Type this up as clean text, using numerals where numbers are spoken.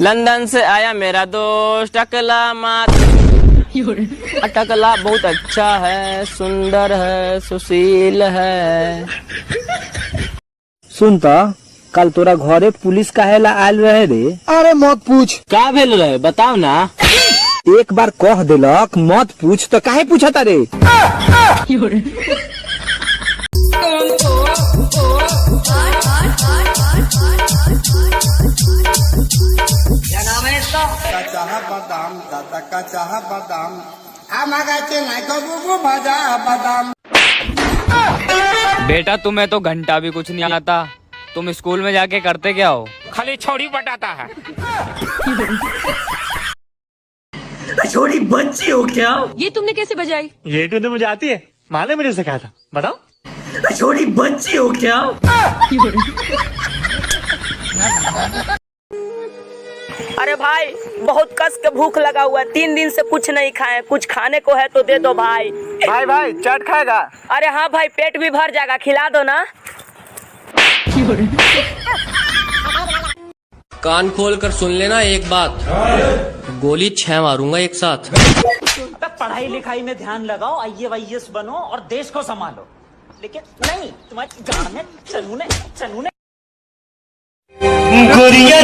London से आया मेरा दोस्त टकला मात। टकला बहुत अच्छा है, सुंदर है, सुशील है। सुनता कल तोरा घरे पुलिस काहेला आयल रहे रे? अरे मत पूछ। का भेल रहे बताओ ना। एक बार कह दिलक मत पूछ तो काहे पूछता रे? क्या नाम है इसका? कच्चा बादाम, दादा कच्चा बादाम, आमागाचे नाको बुबु भाजा बादाम। बेटा तुम्हें तो घंटा भी कुछ नहीं आता, तुम स्कूल में जाके करते क्या हो? खाली छोड़ी बटाता है। छोटी बच्ची हो क्या? ये तुमने कैसे बजाई? ये तो मुझे आती है, माँ ने मुझे सिखाया था। बताओ। छोटी बच्ची हो क्या? अरे भाई बहुत कस के भूख लगा हुआ है, 3 दिन से कुछ नहीं खाए, कुछ खाने को है तो दे दो भाई। भाई चाट खाएगा? अरे हाँ भाई पेट भी भर जाएगा, खिला दो ना। कान खोल कर सुन लेना एक बात, गोली 6 मारूंगा एक साथ। तब पढ़ाई लिखाई में ध्यान लगाओ, IAS बनो और देश को संभालो। लेकिन नहीं, तुम्हारे गाँव में चनूने गोरिया